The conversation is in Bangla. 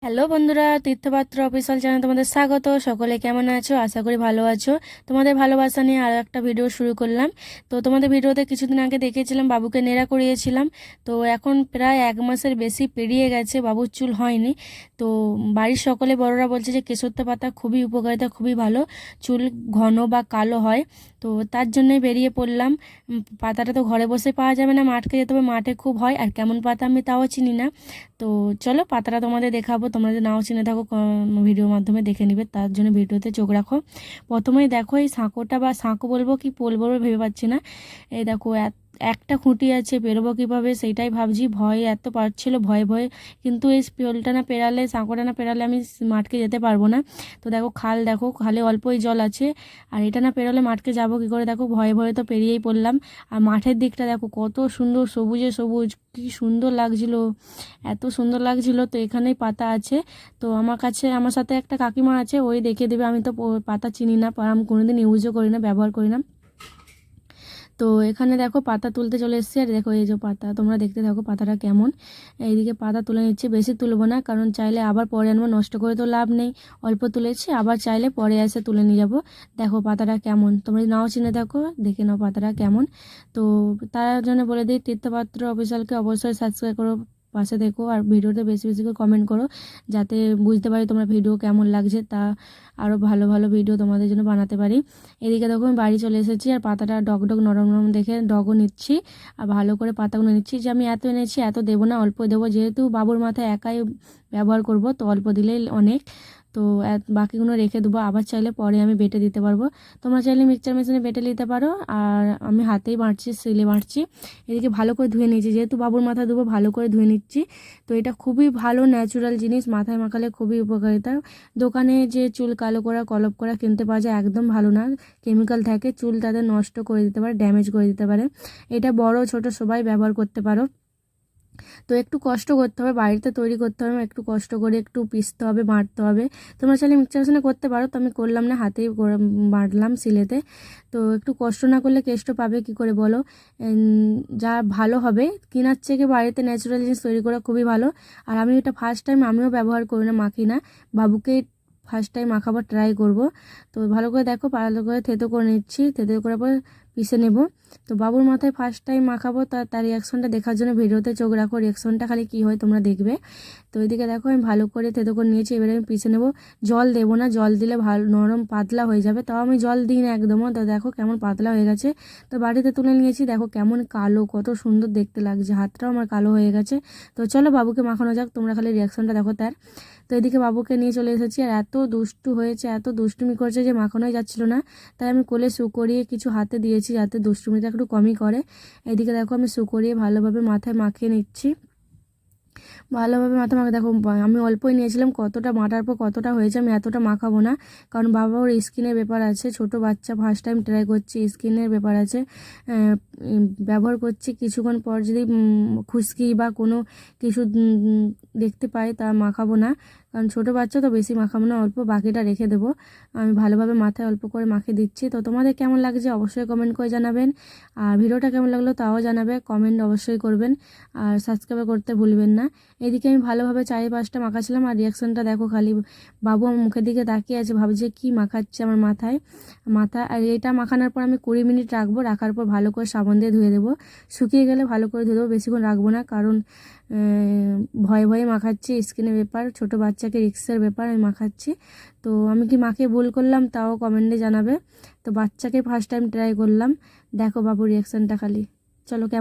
হ্যালো বন্ধুরা, তীর্থপাত্র অফিসিয়াল চ্যানেলে তোমাদের স্বাগত। সকলে কেমন আছো? আশা করি ভালো আছো। তোমাদের ভালোবাসা নিয়ে আরও একটা ভিডিও শুরু করলাম। তো তোমাদের ভিডিওতে কিছুদিন আগে দেখেছিলাম বাবুকে নেড়া করিয়েছিলাম। তো এখন প্রায় 1 মাসের বেশি পেরিয়ে গেছে, বাবুর চুল হয়নি। তো বাড়ির সকলে বড়রা বলছে যে কেশরতে পাতা খুবই উপকারিতা, খুবই ভালো, চুল ঘন বা কালো হয়। তো তার জন্যই বেরিয়ে পড়লাম। পাতাটা তো ঘরে বসে পাওয়া যাবে না, মাঠকে যেতে হবে, মাঠে খুব হয়। আর কেমন পাতা আমি তাও চিনি না। তো চলো পাতাটা তোমাদের দেখাবো, তোমরা যদি নাও চিনে থাকো ভিডিওর মাধ্যমে দেখে নিবে, তার জন্য ভিডিওতে চোখ রাখো। প্রথমেই দেখো এই সাঁকোটা, বা সাঁকো বলবো কি পোল বলবো ভেবে পাচ্ছি না। এই দেখো একটা খুঁটি আছে, পেরোবো কীভাবে সেইটাই ভাবছি, ভয় এত পাচ্ছিল, ভয়ে ভয়ে। কিন্তু এই পোলটা না পেরালে, সাঁকোটা না পেরালে আমি মাঠকে যেতে পারবো না। তো দেখো খাল, দেখো খালে অল্পই জল আছে, আর এটা না পেরোলে মাঠকে যাবো কী করে। দেখো ভয়ে ভয়ে তো পেরিয়েই পড়লাম। আর মাঠের দিকটা দেখো কত সুন্দর, সবুজে সবুজ, কী সুন্দর লাগছিল, এত সুন্দর লাগছিল। তো এখানেই পাতা আছে। তো আমার সাথে একটা কাকিমা আছে, ওই দেখিয়ে দেবে। আমি তো পাতা চিনি না, আমি কোনোদিন ইউজও করি না, ব্যবহার করি না। তো এখানে দেখো পাতা তুলতে চলে এসেছি। আর দেখো এই যে পাতা, তোমরা দেখতে থাকো পাতাটা কেমন। এইদিকে পাতা তুলে নিচ্ছি, বেশি তুলবো না, কারণ চাইলে আবার পরে আনবো, নষ্ট করে তো লাভ নেই। অল্প তুলেছি, আবার চাইলে পরে এসে তুলে নিয়ে যাবো। দেখো পাতাটা কেমন, তোমরা নাও চিনে দেখো, দেখে নাও পাতাটা কেমন। তো তার জন্য বলে দিই, তীর্থপাত্র অফিসিয়ালকে অবশ্যই সাবস্ক্রাইব করো, পাশে দেখো, আর ভিডিওতে বেশি বেশি করে কমেন্ট করো, যাতে বুঝতে পারি তোমরা ভিডিও কেমন লাগছে, তা আরও ভালো ভালো ভিডিও তোমাদের জন্য বানাতে পারি। এদিকে দেখো আমি বাড়ি চলে এসেছি, আর পাতাটা ডগ ডগ নরম নরম দেখে ডগও নিচ্ছি, আর ভালো করে পাতাগুলো নিচ্ছি। যে আমি এত এনেছি, এত দেবো না, অল্প দেবো, যেহেতু বাবুর মাথায় একাই ব্যবহার করব, তো অল্প দিলেই অনেক। তো বাকিগুলো রেখে দেবো, আবার চাইলে পরে আমি বেটে দিতে পারবো। তোমরা চাইলে মিক্সচার মেশিনে বেটে নিতে পারো, আর আমি হাতেই বাঁটছি, সিলে বাঁটছি। এদিকে ভালো করে ধুয়ে নিয়েছি, যেহেতু বাবুর মাথা দেবো, ভালো করে ধুয়ে নিচ্ছি। তো এটা খুবই ভালো ন্যাচুরাল জিনিস, মাথায় মাখালে খুবই উপকারিতা। দোকানে যে চুল কালো করা, কলপ করা কিনতে পাওয়া যায়, একদম ভালো না, কেমিক্যাল থাকে, চুল তাদের নষ্ট করে দিতে পারে, ড্যামেজ করে দিতে পারে। এটা বড় ছোট সবাই ব্যবহার করতে পারো। তো একটু কষ্ট করতে হবে, বাড়িতে তৈরি করতে হবে, একটু কষ্ট করে একটু পিষতে হবে, বাঁটতে হবে। তোমরা চাইলে মিক্সচার মেশিনে করতে পারো, তো আমি করলাম না, হাতেই বাঁটলাম সিলেতে। তো একটু কষ্ট না করলে কেষ্ট পাবে কি করে বলো। যা ভালো হবে, কেনার থেকে বাড়িতে ন্যাচারাল জিনিস তৈরি করা খুবই ভালো। আর আমি এটা ফার্স্ট টাইম, আমিও ব্যবহার করি না, মাখি না, বাবুকে ফার্স্ট টাইম মাখাবার ট্রাই করব। তো ভালো করে দেখো, ভালো করে থেতো করে নিচ্ছি, থেতো করার পর পিষে নেব। তো বাবুর মাথায় ফার্স্ট টাইম মাখাবো, তার রিয়াকশনটা দেখার জন্য ভিডিওতে চোখ রাখো, রিয়াকশনটা খালি কী হয় তোমরা দেখবে। তো ওইদিকে দেখো আমি ভালো করে থেতো করে নিয়েছি, এবারে আমি পিষে নেবো। জল দেবো না, জল দিলে ভালো নরম পাতলা হয়ে যাবে, তাও আমি জল দিই না একদমও। তো দেখো কেমন পাতলা হয়ে গেছে। তো বাড়িতে তুলে নিয়েছি, দেখো কেমন কালো, কত সুন্দর দেখতে লাগছে, হাতটাও আমার কালো হয়ে গেছে। তো চলো বাবুকে মাখানো যাক, তোমরা খালি রিয়াকশনটা দেখো তার। তো এদিকে বাবুকে নিয়ে চলে এসেছি, আর এত দুষ্টু হয়েছে, এত দুষ্টুমি করছে যে মাখানোই যাচ্ছিল না। তাই আমি কোলে করিয়ে কিছু হাতে দিয়েছি, যাতে দুষ্টুমিটা একটু কমই করে। এদিকে দেখো আমি করিয়ে ভালোভাবে মাথায় মাখিয়ে নিচ্ছি, ভালোভাবে মাথা মাখা। দেখো আমি অল্পই নিয়েছিলাম, কতটা মাটার পর কতটা হয়েছে, আমি এতটা মাখাবো না, কারণ বাবা ওর স্কিনের ব্যাপার আছে, ছোট বাচ্চা ফার্স্ট টাইম ট্রাই করছি, স্কিনের ব্যাপার আছে। ব্যবহার করছি, কিছুক্ষণ পর যদি খুশকি বা কোনো কিছু দেখতে পাই, তা মাখাবো না, কারণ ছোটো বাচ্চা তো, বেশি মাখাবো না, অল্প, বাকিটা রেখে দেবো। আমি ভালোভাবে মাথায় অল্প করে মাখিয়ে দিচ্ছি। তো তোমাদের কেমন লাগছে অবশ্যই কমেন্ট করে জানাবেন, আর ভিডিওটা কেমন লাগলো তাও জানাবে, কমেন্ট অবশ্যই করবেন, আর সাবস্ক্রাইব করতে ভুলবেন না। এদিকে আমি ভালোভাবে 4-5টা মাখাচ্ছিলাম, আর রিয়াকশনটা দেখো, খালি বাবু আমার মুখের দিকে তাকিয়ে আছে, ভাবছে কি মাখাচ্ছে আমার মাথায়। আর এটা মাখানোর পর আমি 20 মিনিট রাখবো, রাখার পর ভালো করে সাবান দিয়ে ধুয়ে দেবো, শুকিয়ে গেলে ভালো করে ধুয়ে দেবো, বেশিক্ষণ রাখবো না, কারণ ভয়ে ভয়ে মাখাচ্ছি, স্কিনের ব্যাপার, ছোট বাচ্চাকে রিক্সের ব্যাপার, আমি মাখাচ্ছি। তো আমি কি মাখিয়ে ভুল করলাম তাও কমেন্টে জানাবে। তো বাচ্চাকে ফার্স্ট টাইম ট্রাই করলাম, দেখো বাবুর রিয়াকশনটা খালি। চলো কেমন।